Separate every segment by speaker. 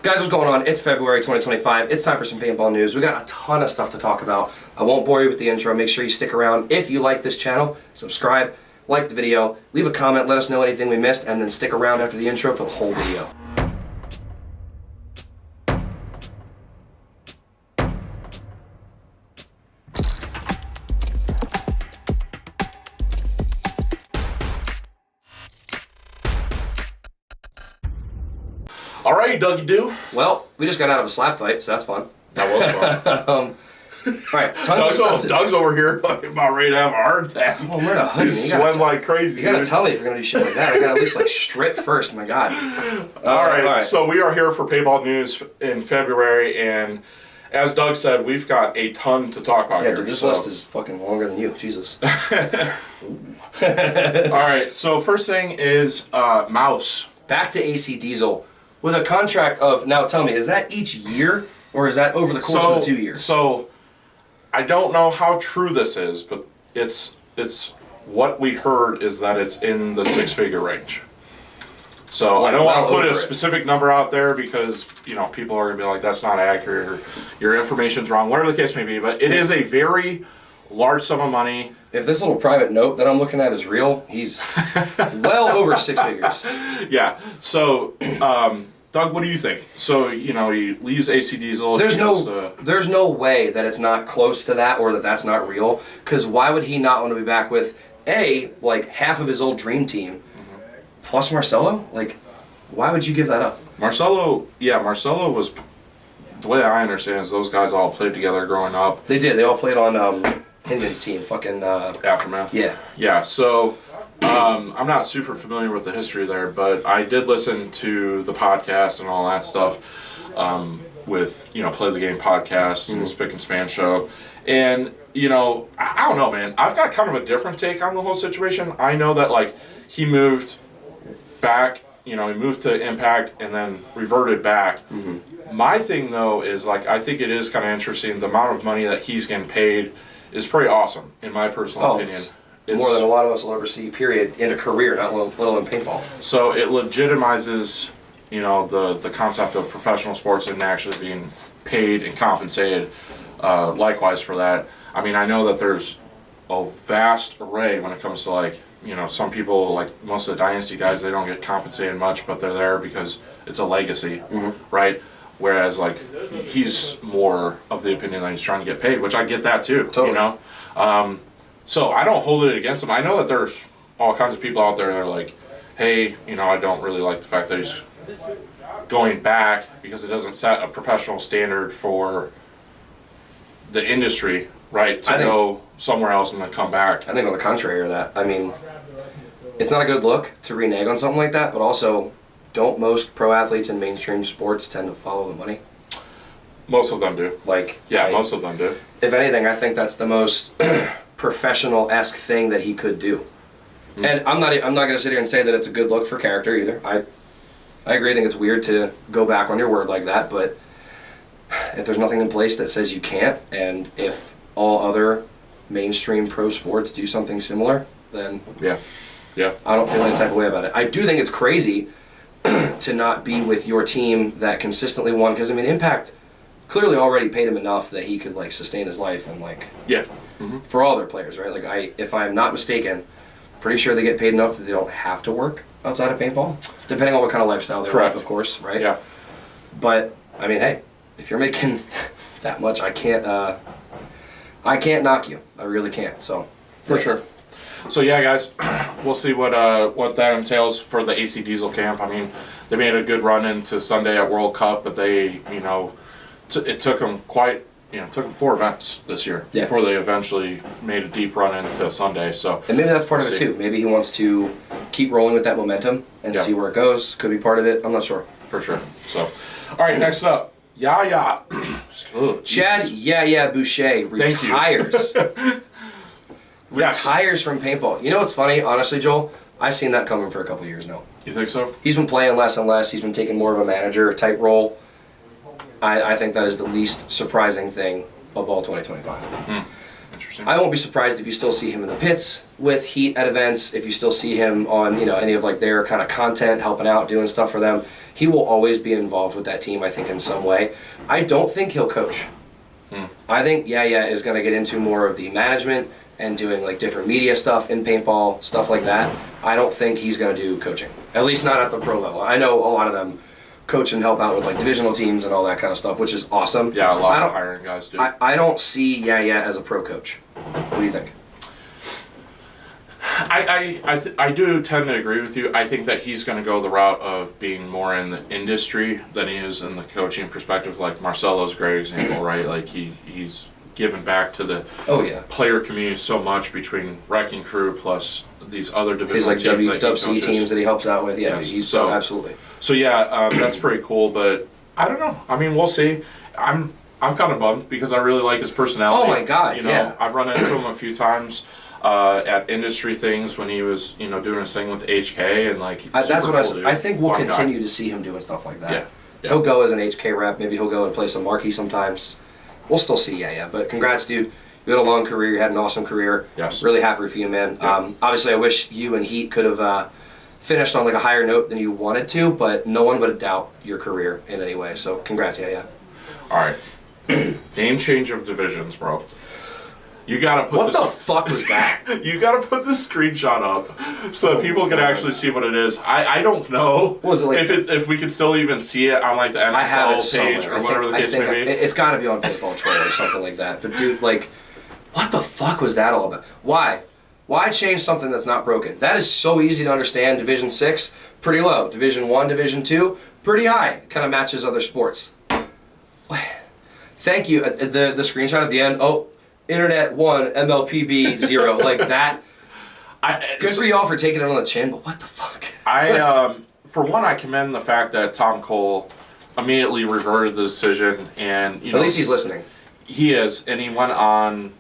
Speaker 1: Guys, what's going on? It's February 2025. It's time for some paintball news. We got a ton of stuff to talk about. I won't bore you with the intro. Make sure you stick around. If you like this channel, subscribe, like the video, leave a comment, let us know anything we missed, and then stick around after the intro for the whole video.
Speaker 2: All right, Dougie Do.
Speaker 1: Well, we just got out of a slap fight, so that's fun.
Speaker 2: That was fun.
Speaker 1: All right, tons of stuff
Speaker 2: Doug's over here fucking about ready to have a heart attack.
Speaker 1: Well, we're in a hoodie.
Speaker 2: He's sweating like crazy.
Speaker 1: You gotta tell me if you're gonna do shit like that. I gotta at least like strip first. My God.
Speaker 2: All right, so we are here for paintball news in February, and as Doug said, we've got a ton to talk about here.
Speaker 1: Dude, this list is fucking longer than you. Jesus.
Speaker 2: All right, so first thing is Mouse.
Speaker 1: Back to AC Diesel with a contract of, now tell me, is that each year or is that over the course of the 2 years?
Speaker 2: So I don't know how true this is, but it's what we heard is that it's in the six-figure range. So
Speaker 1: Well,
Speaker 2: I don't want to put a
Speaker 1: over it.
Speaker 2: specific number out there because, you know, people are going to be like, that's not accurate, or your information's wrong, whatever the case may be. But it is a very large sum of money.
Speaker 1: If this little private note that I'm looking at is real, he's well over six figures.
Speaker 2: Yeah. So, Doug, what do you think? So, you know, he leaves AC Diesel.
Speaker 1: There's no way that it's not close to that or that that's not real. Because why would he not want to be back with, like half of his old dream team, plus Marcelo? Like, why would you give that up?
Speaker 2: Marcelo was, the way I understand is those guys all played together growing up.
Speaker 1: They did. They all played on Hinman's team. Fucking
Speaker 2: Aftermath.
Speaker 1: Yeah.
Speaker 2: Yeah, so I'm not super familiar with the history there, but I did listen to the podcast and all that stuff with, you know, Play the Game podcast and the Spick and Span show. And, you know, I don't know, man. I've got kind of a different take on the whole situation. I know that, like, he moved back, you know, he moved to Impact and then reverted back. My thing, though, is, like, I think it is kind of interesting. The amount of money that he's getting paid is pretty awesome, in my personal opinion.
Speaker 1: It's more than a lot of us will ever see, period, in a career, not little in paintball.
Speaker 2: So it legitimizes, you know, the concept of professional sports and actually being paid and compensated likewise for that. I mean, I know that there's a vast array when it comes to, like, you know, some people, like most of the Dynasty guys, they don't get compensated much, but they're there because it's a legacy, right? Whereas, like, he's more of the opinion that he's trying to get paid, which I get that too,
Speaker 1: Totally.
Speaker 2: you know? So I don't hold it against him. I know that there's all kinds of people out there that are like, hey, you know, I don't really like the fact that he's going back because it doesn't set a professional standard for the industry, right, to go somewhere else and then come back.
Speaker 1: I think on the contrary of that. I mean, it's not a good look to renege on something like that, but also, don't most pro athletes in mainstream sports tend to follow the money?
Speaker 2: Most of them do.
Speaker 1: Like,
Speaker 2: Yeah, most of them do.
Speaker 1: If anything, I think that's the most professional-esque thing that he could do. And I'm not going to sit here and say that it's a good look for character either. I agree. I think it's weird to go back on your word like that, but if there's nothing in place that says you can't, and if all other mainstream pro sports do something similar, then
Speaker 2: Yeah.
Speaker 1: I don't feel any type of way about it. I do think it's crazy to not be with your team that consistently won, because I mean, Impact clearly already paid him enough that he could, like, sustain his life and, like,
Speaker 2: Yeah.
Speaker 1: for all their players, right? Like, if I'm not mistaken, pretty sure they get paid enough that they don't have to work outside of paintball, depending on what kind of lifestyle they
Speaker 2: Correct.
Speaker 1: have, of course, right?
Speaker 2: Yeah.
Speaker 1: But I mean, hey, if you're making that much, I can't knock you. I really can't. So
Speaker 2: For sure. So yeah, guys, we'll see what that entails for the AC Diesel camp. I mean, they made a good run into Sunday at World Cup, but they, you know, it took them took them 4 events this year before they eventually made a deep run into Sunday. So
Speaker 1: and maybe that's part of it too. Maybe he wants to keep rolling with that momentum and see where it goes. Could be part of it. I'm not sure.
Speaker 2: For sure. So, all right, next up, Yaya.
Speaker 1: Chad Boucher retires. Retires from paintball. You know what's funny? Honestly, Joel, I've seen that coming for a couple years now.
Speaker 2: You think so?
Speaker 1: He's been playing less and less. He's been taking more of a manager type role. I think that is the least surprising thing of all 2025.
Speaker 2: Interesting.
Speaker 1: I won't be surprised if you still see him in the pits with Heat at events, if you still see him on, any of like their kind of content, helping out, doing stuff for them. He will always be involved with that team, I think, in some way. I don't think he'll coach. I think is going to get into more of the management and doing like different media stuff in paintball, stuff like that. I don't think he's going to do coaching, at least not at the pro level. I know a lot of them coach and help out with like divisional teams and all that kind of stuff, which is awesome.
Speaker 2: Yeah, a lot of hiring guys do.
Speaker 1: I don't see as a pro coach. What do you think?
Speaker 2: I do tend to agree with you. I think that he's going to go the route of being more in the industry than he is in the coaching perspective. Like Marcelo's a great example, right? Like he's given back to the player community so much between Wrecking Crew plus these other divisional teams that
Speaker 1: Dub C teams that he helps out with. Yeah,
Speaker 2: yes.
Speaker 1: Absolutely.
Speaker 2: So that's pretty cool. But I don't know. I mean, we'll see. I'm kind of bummed because I really like his personality.
Speaker 1: Oh my God!
Speaker 2: I've run into him a few times. At industry things when he was, doing his thing with HK and like.
Speaker 1: That's what I think we'll continue to see him doing stuff like that.
Speaker 2: Yeah.
Speaker 1: He'll go as an HK rep. Maybe he'll go and play some marquee sometimes. We'll still see. But congrats, dude. You had a long career. You had an awesome career.
Speaker 2: Yes.
Speaker 1: Really happy for you, man. Yeah. Obviously, I wish you and Heat could have finished on like a higher note than you wanted to, but no one would doubt your career in any way. So congrats,
Speaker 2: All right. Name change of divisions, bro. You gotta put
Speaker 1: What the fuck was that?
Speaker 2: You gotta put the screenshot up so that people can actually see what it is. I don't know
Speaker 1: what was it like?
Speaker 2: if we could still even see it on like the NXL page or whatever the case may be.
Speaker 1: It's gotta be on Paintball Troll or something like that. But dude, like, what the fuck was that all about? Why? Why change something that's not broken? That is so easy to understand. Division 6, pretty low. Division 1, Division 2, pretty high. Kind of matches other sports. Thank you. The screenshot at the end. Oh. Internet 1, MLPB 0, like that. Good for y'all for taking it on the chin, but what the fuck?
Speaker 2: For one, I commend the fact that Tom Cole immediately reverted the decision, and
Speaker 1: at least he's listening.
Speaker 2: He is, and he went on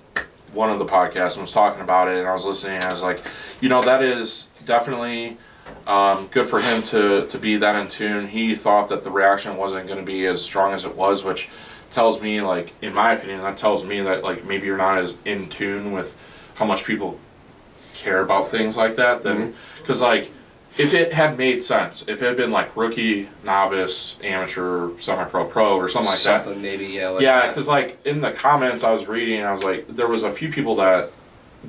Speaker 2: one of the podcasts and was talking about it, and I was listening, and I was like, that is definitely good for him to be that in tune. He thought that the reaction wasn't going to be as strong as it was, which tells me, like, in my opinion, that tells me that, like, maybe you're not as in tune with how much people care about things like that. Then, because, like, if it had made sense, if it had been, like, rookie, novice, amateur, semi-pro, pro, or something like that.
Speaker 1: Something maybe,
Speaker 2: yeah, because, like, in the comments I was reading, I was like, there was a few people that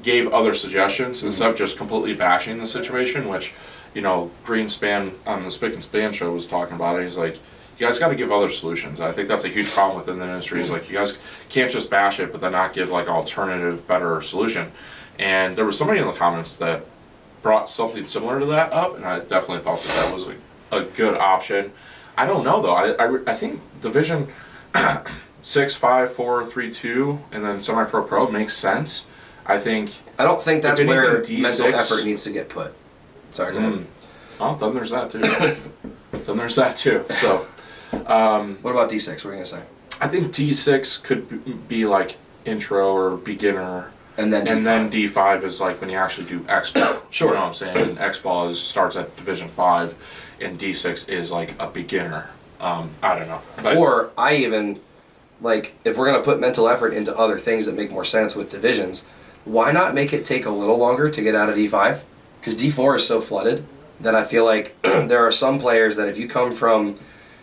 Speaker 2: gave other suggestions instead of just completely bashing the situation, which, Greenspan on the Spick and Span show was talking about it. He's like, you guys got to give other solutions. I think that's a huge problem within the industry. Is like you guys can't just bash it, but then not give like an alternative, better solution. And there was somebody in the comments that brought something similar to that up, and I definitely thought that was a good option. I don't know though. I think Division 6, 5, 4, 3, 2, and then semi-pro pro makes sense. I
Speaker 1: don't think that's where D6, mental effort needs to get put. Sorry, go ahead.
Speaker 2: Oh, then there's that too. So.
Speaker 1: What about D6? What are you going to say?
Speaker 2: I think D6 could be like intro or beginner.
Speaker 1: And then
Speaker 2: D5 is like when you actually do X-Ball. Sure. You know what I'm saying? And X-Ball starts at Division 5 and D6 is like a beginner. I don't know. But,
Speaker 1: or I even, like, if we're going to put mental effort into other things that make more sense with divisions, why not make it take a little longer to get out of D5? Because D4 is so flooded that I feel like there are some players that if you come from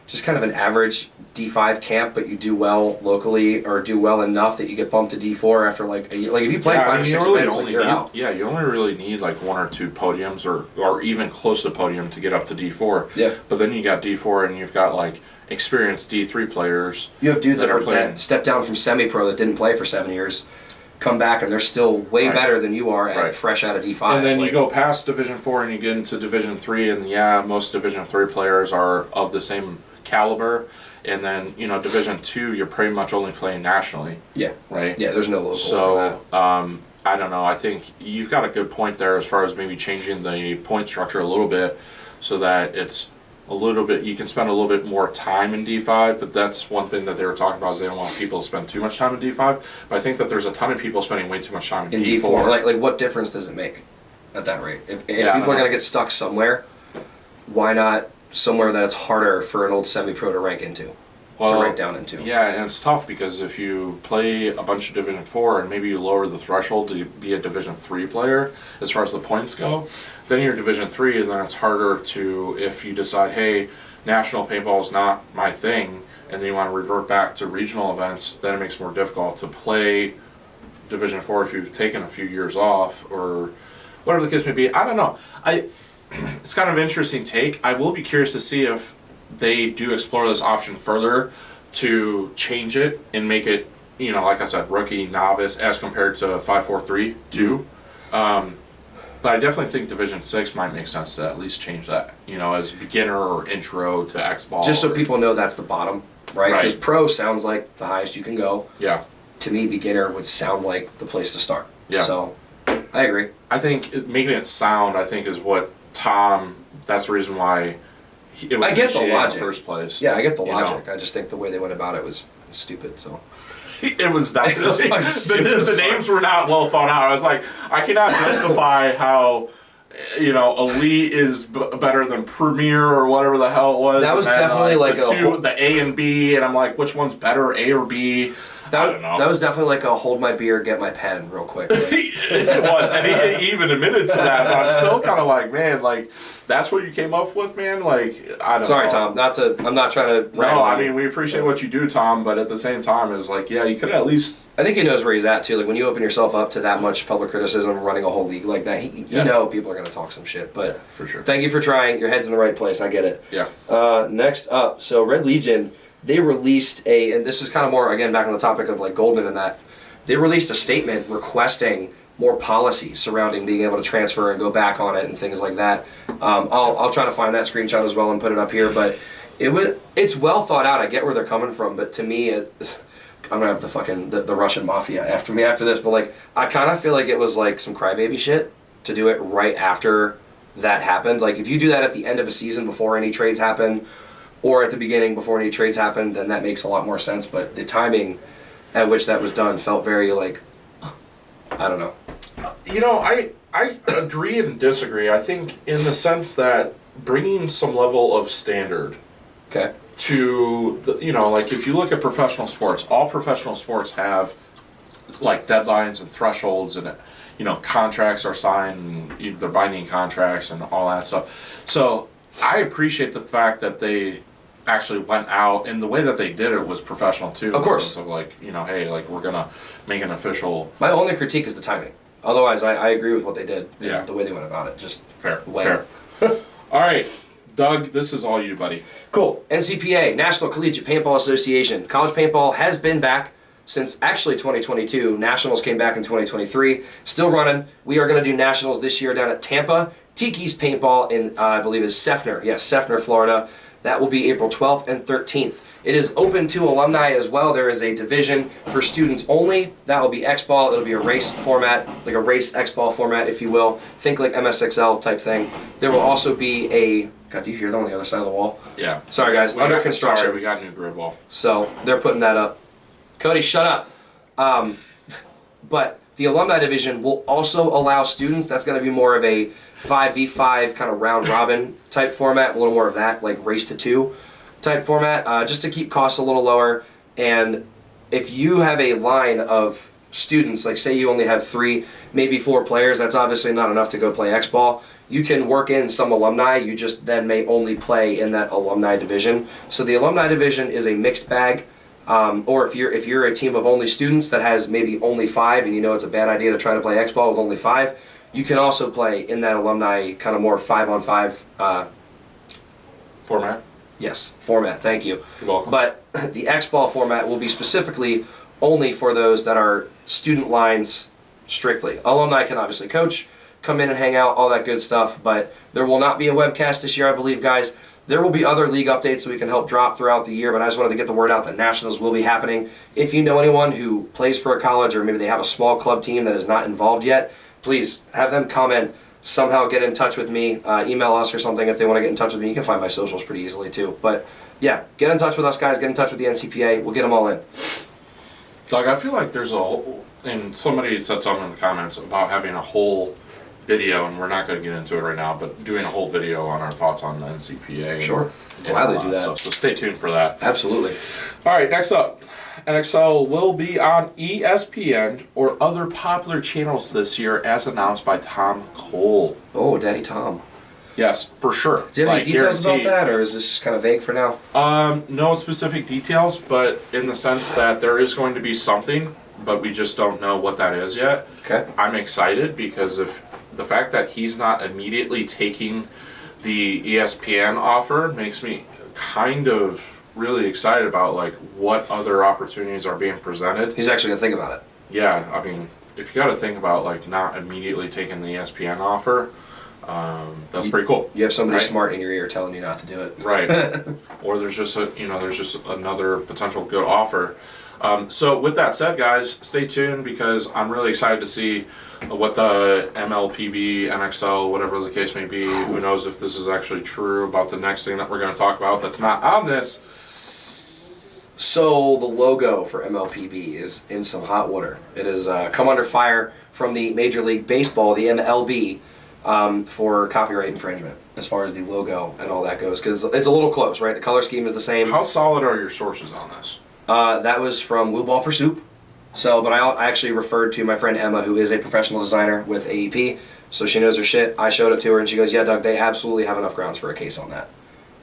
Speaker 1: just kind of an average D5 camp, but you do well locally or do well enough that you get bumped to D4 after like a year. Like if you play 5 or 6 events, like you're out.
Speaker 2: Yeah, you only really need like 1 or 2 podiums or even close to podium to get up to D4.
Speaker 1: Yeah.
Speaker 2: But then you got D4 and you've got like experienced D3 players.
Speaker 1: You have dudes that step down from semi-pro that didn't play for 7 years, come back and they're still way better than you are and fresh out of D5.
Speaker 2: And then you go past Division 4 and you get into Division 3 and most Division 3 players are of the same caliber, and then Division 2 you're pretty much only playing nationally.
Speaker 1: Yeah.
Speaker 2: Right?
Speaker 1: Yeah, there's no local
Speaker 2: for that. I don't know. I think you've got a good point there as far as maybe changing the point structure a little bit so that it's a little bit, you can spend a little bit more time in D5, but that's one thing that they were talking about is they don't want people to spend too much time in D5, but I think that there's a ton of people spending way too much time in D4.
Speaker 1: Like what difference does it make at that rate? If people are going to get stuck somewhere, why not somewhere that it's harder for an old semi-pro to rank into? write down into.
Speaker 2: Yeah, and it's tough because if you play a bunch of Division 4 and maybe you lower the threshold to be a Division 3 player as far as the points go, then you're Division 3, and then it's harder to, if you decide, hey, national paintball is not my thing, and then you want to revert back to regional events, then it makes it more difficult to play Division 4 if you've taken a few years off or whatever the case may be. I don't know. It's kind of an interesting take. I will be curious to see if they do explore this option further to change it and make it, like I said, rookie, novice, as compared to 5-4-3 too. But I definitely think Division 6 might make sense to at least change that, as beginner or intro to X-Ball.
Speaker 1: Just so people know that's the bottom, right? Because pro sounds like the highest you can go.
Speaker 2: Yeah.
Speaker 1: To me, beginner would sound like the place to start.
Speaker 2: Yeah.
Speaker 1: So, I agree.
Speaker 2: I think making it sound, is what Tom, that's the reason why it was
Speaker 1: I get the logic
Speaker 2: in the first place.
Speaker 1: Yeah, I get the logic. I just think the way they went about it was stupid, so.
Speaker 2: It was definitely the names were not well thought out. I was like, I cannot justify how Elite is better than Premier or whatever the hell it was.
Speaker 1: That was definitely
Speaker 2: the A and B, and I'm like, which one's better, A or B? I don't know.
Speaker 1: That was definitely like a hold my beer, get my pen real quick. Like.
Speaker 2: It was, and he even admitted to that, but I'm still kind of like, man, that's what you came up with, man? I don't know.
Speaker 1: Sorry, Tom, I'm not trying to...
Speaker 2: No, we appreciate what you do, Tom, but at the same time, it's like, yeah, you could at least...
Speaker 1: I think he knows where he's at, too. Like, when you open yourself up to that much public criticism running a whole league like that, you know people are going to talk some shit, but...
Speaker 2: Yeah, for sure.
Speaker 1: Thank you for trying. Your head's in the right place. I get it.
Speaker 2: Yeah.
Speaker 1: Next up, so Red Legion... They released and this is kind of more, again, back on the topic of Goldman and that, they released a statement requesting more policy surrounding being able to transfer and go back on it and things like that. I'll try to find that screenshot as well and put it up here, but it's well thought out. I get where they're coming from, but to me, I'm gonna have the Russian mafia after me after this, but I kind of feel like it was some crybaby shit to do it right after that happened. If you do that at the end of a season before any trades happen, or at the beginning before any trades happened, then that makes a lot more sense. But the timing at which that was done felt very I don't know.
Speaker 2: I agree and disagree. I think in the sense that bringing some level of standard to, if you look at professional sports, all professional sports have deadlines and thresholds and, contracts are signed and they're binding contracts and all that stuff. So I appreciate the fact that they actually went out, and the way that they did it was professional too.
Speaker 1: Of course.
Speaker 2: In the sense of hey, we're gonna make an official.
Speaker 1: My only critique is the timing. Otherwise, I agree with what they did.
Speaker 2: Yeah.
Speaker 1: The way they went about it, just
Speaker 2: fair. All right, Doug, this is all you, buddy.
Speaker 1: Cool. NCPA, National Collegiate Paintball Association. College paintball has been back since actually 2022. Nationals came back in 2023. Still running. We are going to do nationals this year down at Tampa. Tiki's Paintball in, I believe, is Seffner. Yes, Seffner, Florida. That will be April 12th and 13th. It is open to alumni as well. There is a division for students only. That will be X-Ball. It'll be a race format, like a race X-Ball format, if you will. Think like MSXL type thing. There will also be a... God, do you hear them on the other side of the wall?
Speaker 2: Yeah.
Speaker 1: Sorry, guys. Under construction.
Speaker 2: Sorry, we got a new grid wall.
Speaker 1: So they're putting that up. Cody, shut up. But the alumni division will also allow students. That's going to be more of a 5v5 kind of round robin type format, a little more of that, like race to 2 type format, just to keep costs a little lower. And if you have a line of students, like say you only have 3, maybe 4 players, that's obviously not enough to go play X-Ball. You can work in some alumni, you just then may only play in that alumni division. So the alumni division is a mixed bag. Or if you're a team of only students that has maybe only 5 and you know it's a bad idea to try to play X-Ball with only 5, you can also play in that alumni kind of more 5-on-5
Speaker 2: format.
Speaker 1: Yes, format. Thank you.
Speaker 2: You're welcome.
Speaker 1: But the X-Ball format will be specifically only for those that are student lines strictly. Alumni can obviously coach, come in and hang out, all that good stuff, but there will not be a webcast this year, I believe, guys. There will be other league updates so we can help drop throughout the year, but I just wanted to get the word out that nationals will be happening. If you know anyone who plays for a college or maybe they have a small club team that is not involved yet, please have them comment, somehow get in touch with me, email us or something if they want to get in touch with me. You can find my socials pretty easily too. But yeah, get in touch with us, guys. Get in touch with the NCPA. We'll get them all in.
Speaker 2: Doug, I feel like there's and somebody said something in the comments about having a whole video, and we're not going to get into it right now, but doing a whole video on our thoughts on the NCPA.
Speaker 1: Sure.
Speaker 2: And
Speaker 1: Gladly
Speaker 2: all
Speaker 1: do that.
Speaker 2: Stuff. So stay tuned for that.
Speaker 1: Absolutely.
Speaker 2: All right, next up. NXL will be on ESPN or other popular channels this year, as announced by Tom Cole.
Speaker 1: Oh, Daddy Tom.
Speaker 2: Yes, for sure.
Speaker 1: Do you have any details about that, or is this just kind of vague for now?
Speaker 2: No specific details, but in the sense that there is going to be something, but we just don't know what that is yet.
Speaker 1: Okay.
Speaker 2: I'm excited because of the fact that he's not immediately taking the ESPN offer makes me kind of really excited about like what other opportunities are being presented.
Speaker 1: He's actually gonna think about it.
Speaker 2: Yeah, I mean, if you got to think about like not immediately taking the ESPN offer, that's pretty cool.
Speaker 1: You have somebody
Speaker 2: right?
Speaker 1: smart in your ear telling you not to do it.
Speaker 2: Right. Or there's just another potential good offer. So with that said, guys, stay tuned because I'm really excited to see what the MLPB, NXL, whatever the case may be. Who knows if this is actually true about the next thing that we're going to talk about that's not on this.
Speaker 1: So the logo for MLPB is in some hot water. It has come under fire from the Major League Baseball, the MLB, for copyright infringement as far as the logo and all that goes. Because it's a little close, right? The color scheme is the same.
Speaker 2: How solid are your sources on this?
Speaker 1: That was from Woo Ball for Soup. So, but I actually referred to my friend Emma, who is a professional designer with AEP, so she knows her shit. I showed it to her, and she goes, yeah, Doug, they absolutely have enough grounds for a case on that.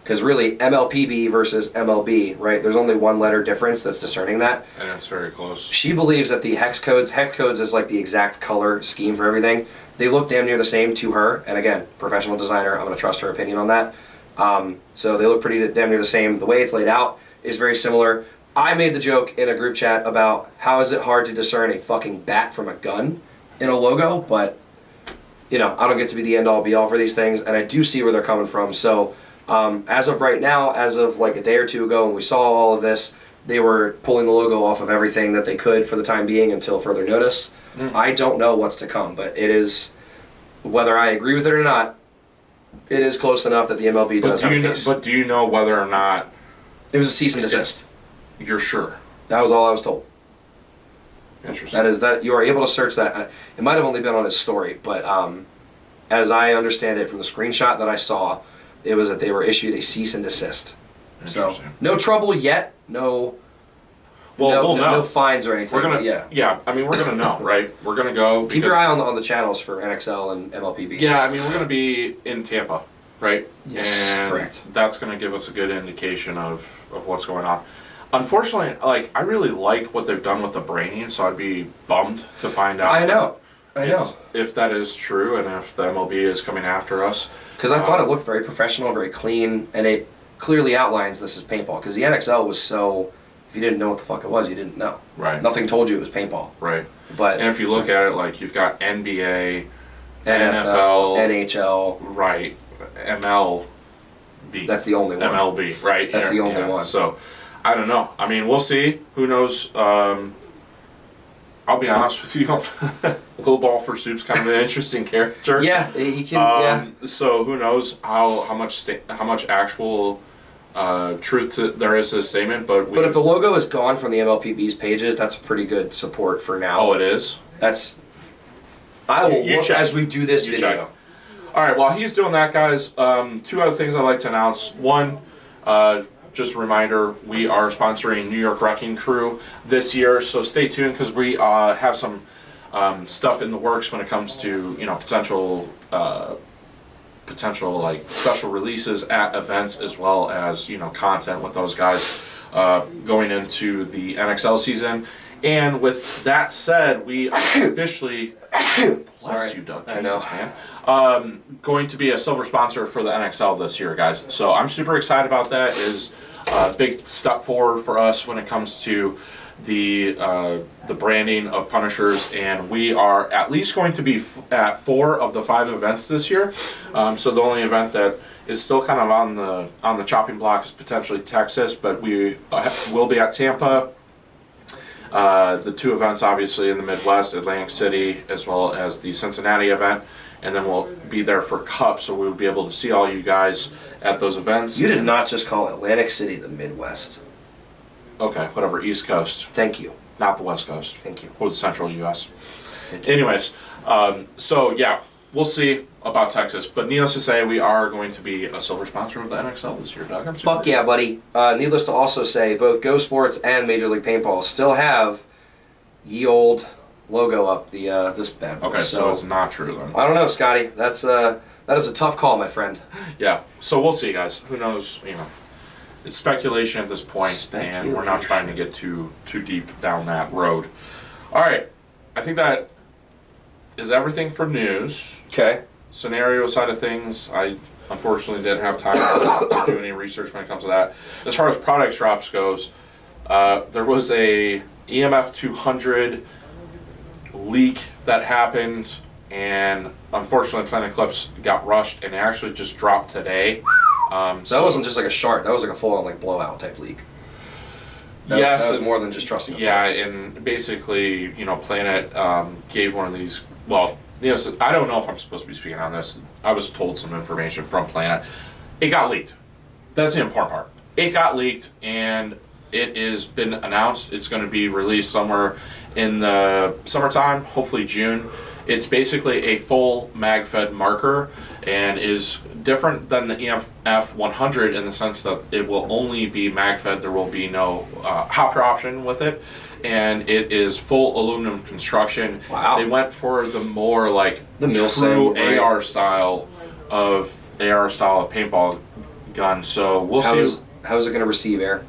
Speaker 1: Because really, MLPB versus MLB, right, there's only one letter difference that's discerning that.
Speaker 2: And it's very close.
Speaker 1: She believes that the hex codes is like the exact color scheme for everything. They look damn near the same to her, and again, professional designer, I'm going to trust her opinion on that. So they look pretty damn near the same. The way it's laid out is very similar. I made the joke in a group chat about how is it hard to discern a fucking bat from a gun in a logo, but you know, I don't get to be the end all be all for these things, and I do see where they're coming from. So as of right now, as of like a day or two ago when we saw all of this, they were pulling the logo off of everything that they could for the time being until further notice. I don't know what's to come, but it is, whether I agree with it or not, it is close enough that the MLB does have a case.
Speaker 2: But do you know whether or not
Speaker 1: It was a cease and desist.
Speaker 2: You're sure?
Speaker 1: That was all I was told.
Speaker 2: Interesting.
Speaker 1: That is that you are able to search that. It might have only been on his story, but as I understand it from the screenshot that I saw, it was that they were issued a cease and desist. So no trouble yet. No. No fines or anything.
Speaker 2: We're gonna,
Speaker 1: yeah.
Speaker 2: I mean, we're gonna know, right? We're gonna go.
Speaker 1: Keep your eye on the channels for NXL and MLPB.
Speaker 2: Yeah, I mean, we're gonna be in Tampa, right?
Speaker 1: Yes,
Speaker 2: and
Speaker 1: correct.
Speaker 2: That's gonna give us a good indication of what's going on. Unfortunately, like I really like what they've done with the branding, so I'd be bummed to find out.
Speaker 1: I know.
Speaker 2: If that is true, and if the MLB is coming after us.
Speaker 1: Because I thought it looked very professional, very clean, and it clearly outlines this is paintball. Because the NXL was so, if you didn't know what the fuck it was, you didn't know.
Speaker 2: Right.
Speaker 1: Nothing told you it was paintball.
Speaker 2: Right.
Speaker 1: But
Speaker 2: and if you look at it, like you've got NBA,
Speaker 1: NFL, NHL,
Speaker 2: right, MLB.
Speaker 1: That's the only one.
Speaker 2: MLB, right?
Speaker 1: That's the only one.
Speaker 2: So, I don't know. I mean, we'll see. Who knows? I'll be honest with you. Will Ball for Soup's kind of an interesting character.
Speaker 1: Yeah, he can.
Speaker 2: So who knows how much actual truth there is to his statement? But
Speaker 1: if the logo is gone from the MLPB's pages, that's pretty good support for now.
Speaker 2: Oh, it is.
Speaker 1: I will look check as we do this video.
Speaker 2: Check. All right. While he's doing that, guys, two other things I'd like to announce. One. Just a reminder, we are sponsoring New York Wrecking Crew this year, so stay tuned because we have some stuff in the works when it comes to potential like special releases at events as well as content with those guys going into the NXL season. And with that said, we are officially bless you, Doug. Jesus, man. Going to be a silver sponsor for the NXL this year, guys. So I'm super excited about that. It is a big step forward for us when it comes to the branding of Punishers, and we are at least going to be at 4 of the 5 events this year. So the only event that is still kind of on the chopping block is potentially Texas, but we will be at Tampa. The 2 events obviously in the Midwest, Atlantic City, as well as the Cincinnati event, and then we'll be there for Cup, so we'll be able to see all you guys at those events.
Speaker 1: You did not just call Atlantic City the Midwest.
Speaker 2: Okay, whatever, East Coast.
Speaker 1: Thank you.
Speaker 2: Not the West Coast.
Speaker 1: Thank you.
Speaker 2: Or the Central U.S. Anyways, so yeah, we'll see about Texas. But needless to say, we are going to be a silver sponsor of the NXL this year, Doug. I'm super
Speaker 1: Fuck yeah, buddy. Needless to also say, both Go Sports and Major League Paintball still have ye old logo up this bad boy.
Speaker 2: Okay, so it's not true then.
Speaker 1: I don't know, Scotty. That is a tough call, my friend.
Speaker 2: Yeah, so we'll see, guys. Who knows? You know, it's speculation at this point, and we're not trying to get too deep down that road. All right, I think that is everything for news.
Speaker 1: Okay.
Speaker 2: Scenario side of things, I unfortunately didn't have time to do any research when it comes to that. As far as product drops goes, there was a EMF 200 leak that happened, and unfortunately Planet Eclipse got rushed and it actually just dropped today.
Speaker 1: That wasn't just like a shart, that was like a full-on like blowout type leak. That was more than just trusting a
Speaker 2: yeah, and basically, you know, Planet gave one of these, well, yes, I don't know if I'm supposed to be speaking on this. I was told some information from Planet. It got leaked. That's the important part. It got leaked, and it has been announced it's going to be released somewhere in the summertime, hopefully June. It's basically a full mag-fed marker and is different than the EMF 100 in the sense that it will only be mag-fed. There will be no hopper option with it, and it is full aluminum construction.
Speaker 1: Wow.
Speaker 2: They went for the more like
Speaker 1: the
Speaker 2: true
Speaker 1: right?
Speaker 2: AR style of paintball gun. So we'll see.
Speaker 1: How is it going to receive air?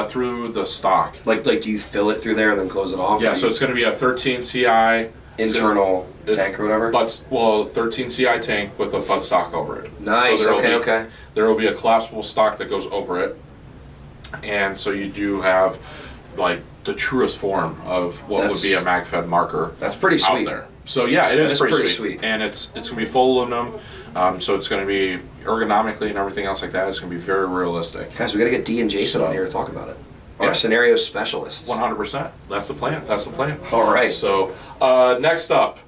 Speaker 2: Through the stock.
Speaker 1: Like, do you fill it through there and then close it off?
Speaker 2: Yeah, so it's going to be a 13 CI
Speaker 1: internal tank or whatever.
Speaker 2: 13 CI tank with a buttstock over it.
Speaker 1: Nice.
Speaker 2: So
Speaker 1: Okay.
Speaker 2: There will be a collapsible stock that goes over it, and so you do have like the truest form of what would be a mag-fed marker.
Speaker 1: That's pretty sweet.
Speaker 2: Out there. So yeah, it is pretty
Speaker 1: sweet.
Speaker 2: sweet, and it's going to be full aluminum. So it's going to be ergonomically and everything else like that. It's going to be very realistic.
Speaker 1: Guys, we got to get D and Jason on here to talk about it. Our scenario specialists.
Speaker 2: 100%. That's the plan.
Speaker 1: All right.
Speaker 2: So next up,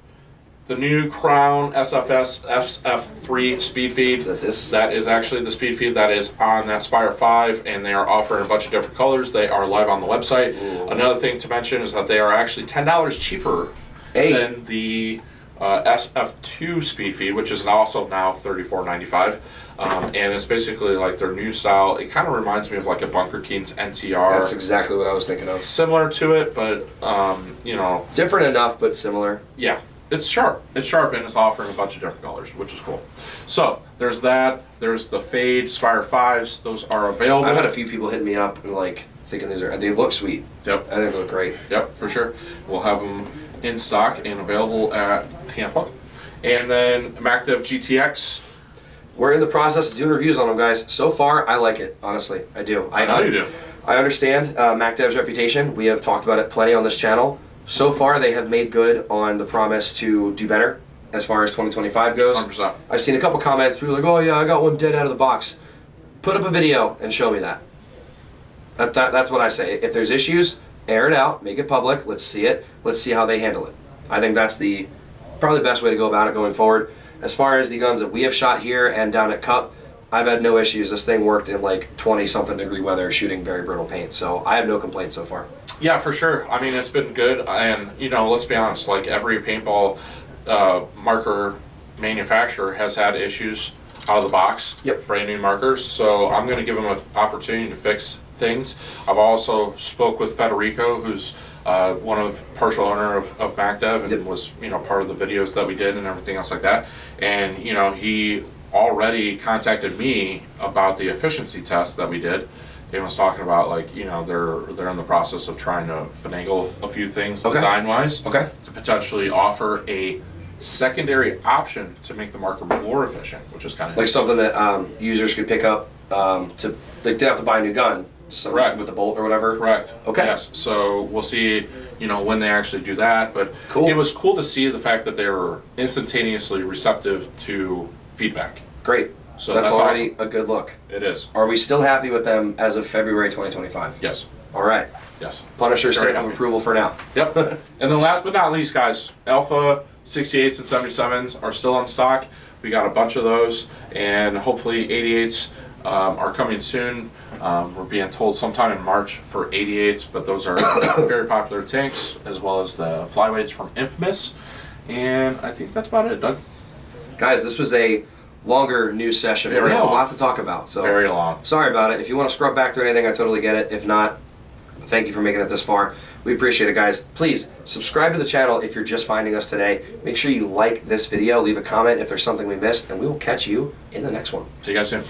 Speaker 2: the new Crown SFS SF3 speed feed.
Speaker 1: Is that this?
Speaker 2: That is actually the speed feed that is on that Spire 5, and they are offering a bunch of different colors. They are live on the website.
Speaker 1: Ooh.
Speaker 2: Another thing to mention is that they are actually $10 cheaper than the SF2 speed feed, which is also now $34.95, and it's basically like their new style. It kind of reminds me of like a Bunker Keen's NTR.
Speaker 1: That's exactly what I was thinking of.
Speaker 2: Similar to it, but you know,
Speaker 1: different enough, but similar.
Speaker 2: Yeah, it's sharp. It's sharp, and it's offering a bunch of different colors, which is cool. So there's that. There's the Fade Spire 5s. Those are available.
Speaker 1: I've had a few people hit me up and like thinking they look sweet.
Speaker 2: Yep.
Speaker 1: I think they look great.
Speaker 2: Yep, for sure. We'll have them in stock and available at Tampa. And then MacDev GTX.
Speaker 1: We're in the process of doing reviews on them, guys. So far, I like it. Honestly, I do.
Speaker 2: I know you do.
Speaker 1: I understand MacDev's reputation. We have talked about it plenty on this channel. So far, they have made good on the promise to do better as far as 2025 goes.
Speaker 2: 100%.
Speaker 1: I've seen a couple comments. People are like, "Oh yeah, I got one dead out of the box." Put up a video and show me that. That's what I say. If there's issues, air it out, make it public. Let's see it. Let's see how they handle it. I think that's probably the best way to go about it going forward. As far as the guns that we have shot here and down at Cup, I've had no issues. This thing worked in like 20-something degree weather shooting very brittle paint, so I have no complaints so far.
Speaker 2: Yeah, for sure. I mean, it's been good, and you know, let's be honest. Like every paintball marker manufacturer has had issues out of the box.
Speaker 1: Yep.
Speaker 2: Brand new markers. So I'm going to give them an opportunity to fix things. I've also spoke with Federico, who's one of partial owner of MacDev, and was part of the videos that we did and everything else like that. And he already contacted me about the efficiency test that we did. He was talking about they're in the process of trying to finagle a few things design wise to potentially offer a secondary option to make the marker more efficient, which is kind of
Speaker 1: like something that users could pick up to they have to buy a new gun.
Speaker 2: Correct.
Speaker 1: With the bolt or whatever.
Speaker 2: Correct.
Speaker 1: Okay.
Speaker 2: Yes. So we'll see, when they actually do that. But
Speaker 1: cool.
Speaker 2: It was cool to see the fact that they were instantaneously receptive to feedback.
Speaker 1: Great.
Speaker 2: So
Speaker 1: that's already
Speaker 2: awesome.
Speaker 1: a good look.
Speaker 2: It is.
Speaker 1: Are we still happy with them as of February 2025?
Speaker 2: Yes.
Speaker 1: All right.
Speaker 2: Yes.
Speaker 1: Punisher stamp of approval for now.
Speaker 2: Yep. And then last but not least, guys, Alpha 68s and 77s are still on stock. We got a bunch of those, and hopefully 88s are coming soon. We're being told sometime in March for 88s, but those are very popular tanks, as well as the flyweights from Infamous. And I think that's about it, Doug.
Speaker 1: Guys, this was a longer news session.
Speaker 2: Very
Speaker 1: we had
Speaker 2: long.
Speaker 1: a lot to talk about. So
Speaker 2: Very long.
Speaker 1: sorry about it. If you want to scrub back through anything, I totally get it. If not, thank you for making it this far. We appreciate it, guys. Please subscribe to the channel if you're just finding us today. Make sure you like this video, leave a comment if there's something we missed, and we will catch you in the next one.
Speaker 2: See you guys soon.